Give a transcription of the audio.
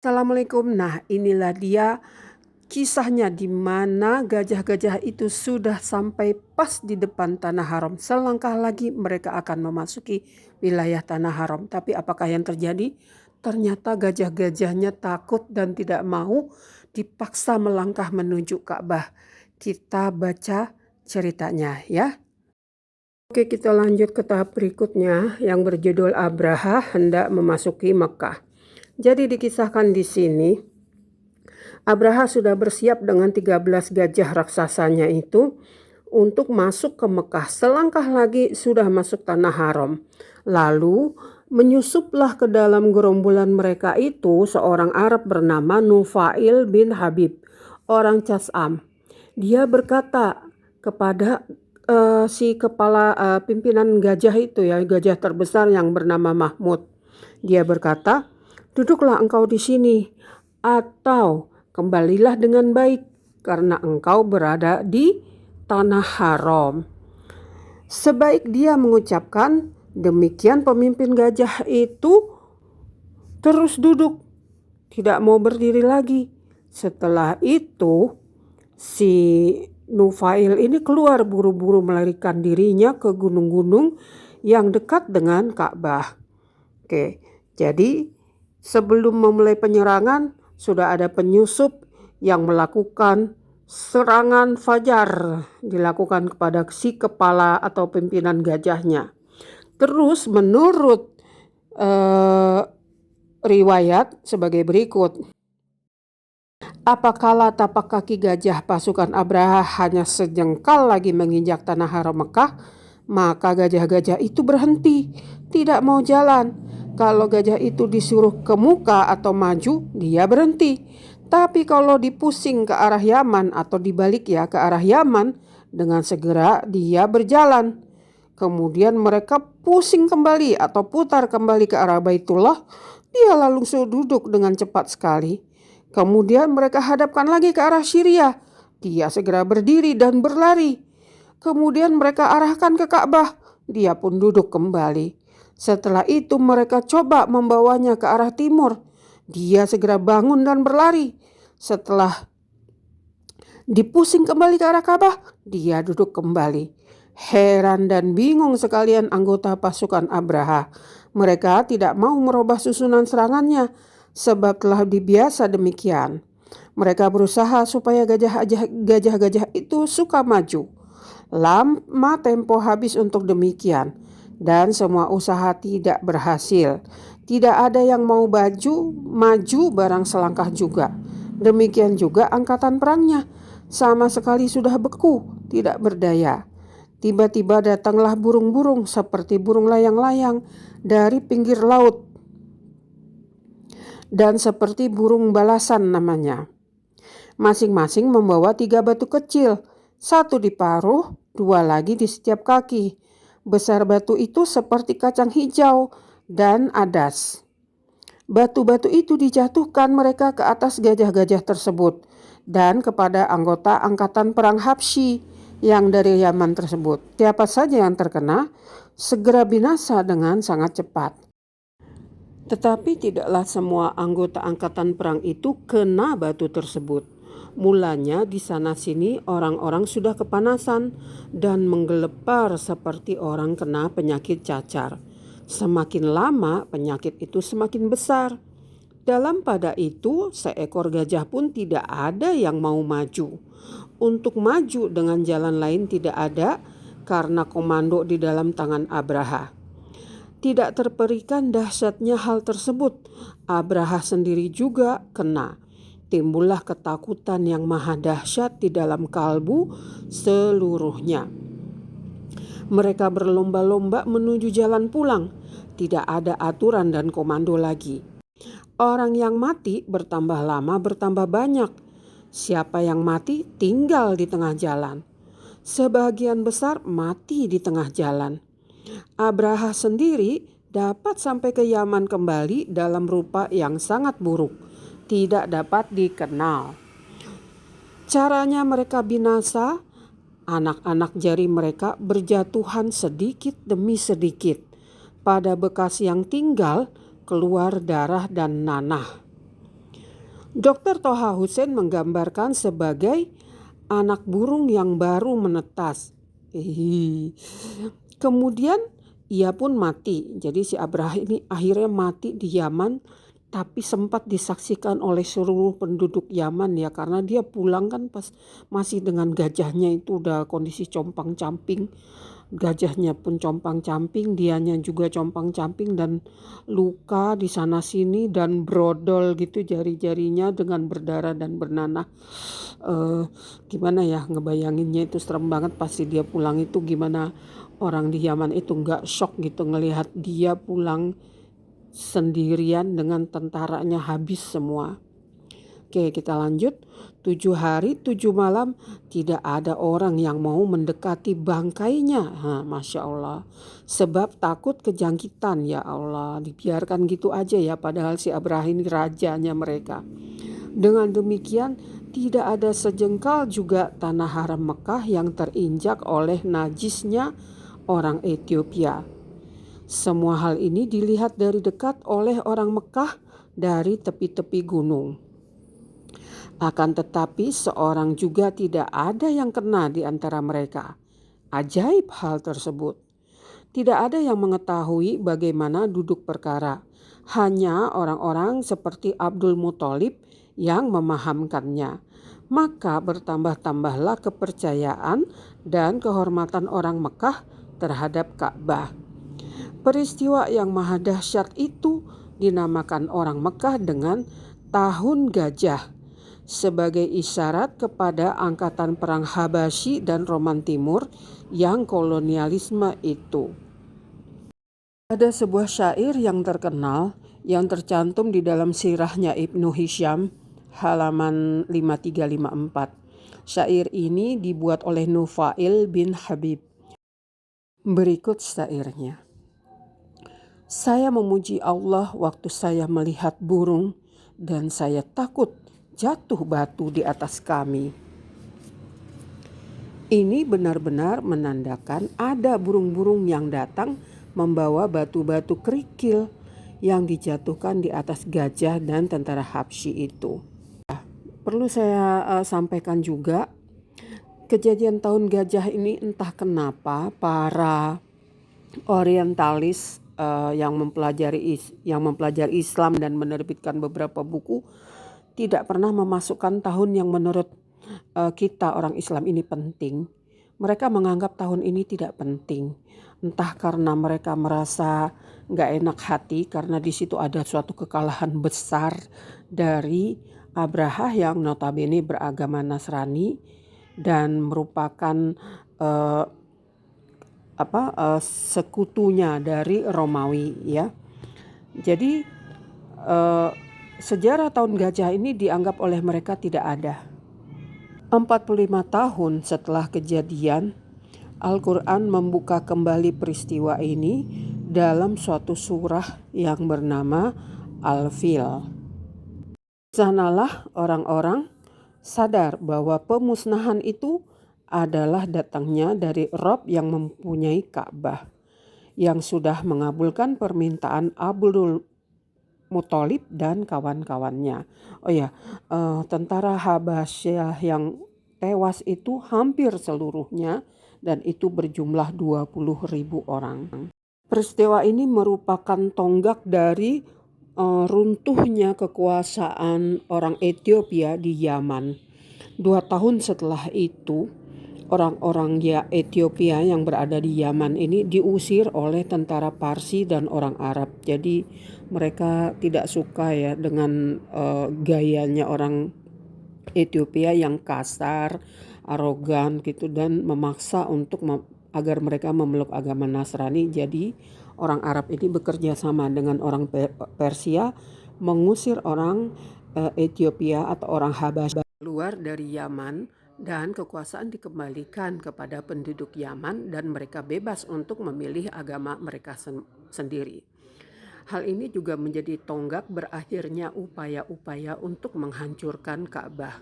Assalamualaikum. Nah, inilah dia kisahnya di mana gajah-gajah itu sudah sampai pas di depan Tanah Haram. Selangkah lagi mereka akan memasuki wilayah Tanah Haram. Tapi apakah yang terjadi? Ternyata gajah-gajahnya takut dan tidak mau, dipaksa melangkah menuju Ka'bah. Kita baca ceritanya ya. Oke, kita lanjut ke tahap berikutnya yang berjudul Abraha hendak memasuki Mekah. Jadi dikisahkan di sini, Abraha sudah bersiap dengan 13 gajah raksasanya itu untuk masuk ke Mekah. Selangkah lagi sudah masuk Tanah Haram. Lalu menyusuplah ke dalam gerombolan mereka itu seorang Arab bernama Nufail bin Habib, orang Cas'am. Dia berkata kepada si kepala pimpinan gajah itu ya, gajah terbesar yang bernama Mahmud. Dia berkata, "Duduklah engkau di sini atau kembalilah dengan baik karena engkau berada di Tanah Haram." Sebaik dia mengucapkan demikian, pemimpin gajah itu terus duduk, tidak mau berdiri lagi. Setelah itu si Nufail ini keluar buru-buru melarikan dirinya ke gunung-gunung yang dekat dengan Ka'bah. Oke, jadi sebelum memulai penyerangan sudah ada penyusup yang melakukan serangan fajar dilakukan kepada si kepala atau pimpinan gajahnya. Terus menurut riwayat sebagai berikut. Apakala tapak kaki gajah pasukan Abraha hanya sejengkal lagi menginjak Tanah Haram Mekah, maka gajah-gajah itu berhenti, tidak mau jalan. Kalau gajah itu disuruh ke muka atau maju, dia berhenti. Tapi kalau dipusing ke arah Yaman atau dibalik ya ke arah Yaman, dengan segera dia berjalan. Kemudian mereka pusing kembali atau putar kembali ke arah Baitullah, dia langsung duduk dengan cepat sekali. Kemudian mereka hadapkan lagi ke arah Syria. Dia segera berdiri dan berlari. Kemudian mereka arahkan ke Ka'bah. Dia pun duduk kembali. Setelah itu mereka coba membawanya ke arah timur. Dia segera bangun dan berlari. Setelah dipusing kembali ke arah Ka'bah, dia duduk kembali. Heran dan bingung sekalian anggota pasukan Abraha. Mereka tidak mau merubah susunan serangannya, sebab telah dibiasa demikian. Mereka berusaha supaya gajah-gajah itu suka maju. Lama tempo habis untuk demikian, dan semua usaha tidak berhasil. Tidak ada yang mau maju barang selangkah juga. Demikian juga angkatan perangnya, sama sekali sudah beku, tidak berdaya. Tiba-tiba datanglah burung-burung seperti burung layang-layang dari pinggir laut, dan seperti burung balasan namanya. Masing-masing membawa 3 batu kecil, 1 di paruh, 2 lagi di setiap kaki. Besar batu itu seperti kacang hijau dan adas. Batu-batu itu dijatuhkan mereka ke atas gajah-gajah tersebut dan kepada anggota angkatan perang Habsyi yang dari Yaman tersebut. Siapa saja yang terkena segera binasa dengan sangat cepat. Tetapi tidaklah semua anggota angkatan perang itu kena batu tersebut. Mulanya di sana-sini orang-orang sudah kepanasan dan menggelepar seperti orang kena penyakit cacar. Semakin lama penyakit itu semakin besar. Dalam pada itu seekor gajah pun tidak ada yang mau maju. Untuk maju dengan jalan lain tidak ada karena komando di dalam tangan Abraha. Tidak terperikan dahsyatnya hal tersebut, Abraha sendiri juga kena. Timbullah ketakutan yang maha dahsyat di dalam kalbu seluruhnya. Mereka berlomba-lomba menuju jalan pulang. Tidak ada aturan dan komando lagi. Orang yang mati bertambah lama bertambah banyak. Siapa yang mati tinggal di tengah jalan. Sebagian besar mati di tengah jalan. Abraha sendiri dapat sampai ke Yaman kembali dalam rupa yang sangat buruk, tidak dapat dikenal. Caranya mereka binasa, anak-anak jari mereka berjatuhan sedikit demi sedikit. Pada bekas yang tinggal keluar darah dan nanah. Dr. Toha Hussein menggambarkan sebagai anak burung yang baru menetas. Kemudian ia pun mati. Jadi si Abraha ini akhirnya mati di Yaman, tapi sempat disaksikan oleh seluruh penduduk Yaman ya, karena dia pulang kan pas masih dengan gajahnya itu udah kondisi compang-camping. Gajahnya pun compang-camping, dianya juga compang-camping dan luka di sana sini dan brodol gitu jari-jarinya dengan berdarah dan bernanah. Gimana ya ngebayanginnya, itu serem banget pasti dia pulang itu. Gimana orang di Yaman itu nggak shock gitu ngelihat dia pulang sendirian dengan tentaranya habis semua. Oke, kita lanjut. 7 hari 7 malam tidak ada orang yang mau mendekati bangkainya. Masya Allah. Sebab takut kejangkitan, ya Allah. Dibiarkan gitu aja ya, padahal si Abraham ini rajanya mereka. Dengan demikian tidak ada sejengkal juga tanah haram Mekah yang terinjak oleh najisnya orang Ethiopia. Semua hal ini dilihat dari dekat oleh orang Mekah dari tepi-tepi gunung. Akan tetapi seorang juga tidak ada yang kena di antara mereka. Ajaib hal tersebut. Tidak ada yang mengetahui bagaimana duduk perkara. Hanya orang-orang seperti Abdul Muthalib yang memahamkannya. Maka bertambah-tambahlah kepercayaan dan kehormatan orang Mekah terhadap Ka'bah. Peristiwa yang maha dahsyat itu dinamakan orang Mekah dengan Tahun Gajah sebagai isyarat kepada angkatan perang Habasyi dan Roman Timur yang kolonialisme itu. Ada sebuah syair yang terkenal yang tercantum di dalam sirahnya Ibnu Hisham halaman 5354. Syair ini dibuat oleh Nufail bin Habib. Berikut syairnya. Saya memuji Allah waktu saya melihat burung dan saya takut jatuh batu di atas kami. Ini benar-benar menandakan ada burung-burung yang datang membawa batu-batu kerikil yang dijatuhkan di atas gajah dan tentara Habsyi itu. Perlu saya sampaikan juga, kejadian tahun gajah ini entah kenapa para orientalis yang mempelajari Islam dan menerbitkan beberapa buku tidak pernah memasukkan tahun yang menurut kita orang Islam ini penting. Mereka menganggap tahun ini tidak penting. Entah karena mereka merasa gak enak hati karena di situ ada suatu kekalahan besar dari Abraha yang notabene beragama Nasrani dan merupakan sekutunya dari Romawi ya. Jadi sejarah tahun gajah ini dianggap oleh mereka tidak ada. 45 tahun setelah kejadian, Al-Quran membuka kembali peristiwa ini dalam suatu surah yang bernama Al-Fil. Sanalah orang-orang sadar bahwa pemusnahan itu adalah datangnya dari Rob yang mempunyai Ka'bah, yang sudah mengabulkan permintaan Abdul Muthalib dan kawan-kawannya. Tentara Habasyah yang tewas itu hampir seluruhnya dan itu berjumlah 20.000 orang. Peristiwa ini merupakan tonggak dari runtuhnya kekuasaan orang Ethiopia di Yaman. 2 tahun setelah itu, orang-orang Ethiopia yang berada di Yaman ini diusir oleh tentara Parsi dan orang Arab. Jadi mereka tidak suka ya dengan gayanya orang Ethiopia yang kasar, arogan gitu, dan memaksa untuk agar mereka memeluk agama Nasrani. Jadi orang Arab ini bekerja sama dengan orang Persia mengusir orang Ethiopia atau orang Habasyah keluar dari Yaman, dan kekuasaan dikembalikan kepada penduduk Yaman dan mereka bebas untuk memilih agama mereka sendiri. Hal ini juga menjadi tonggak berakhirnya upaya-upaya untuk menghancurkan Ka'bah.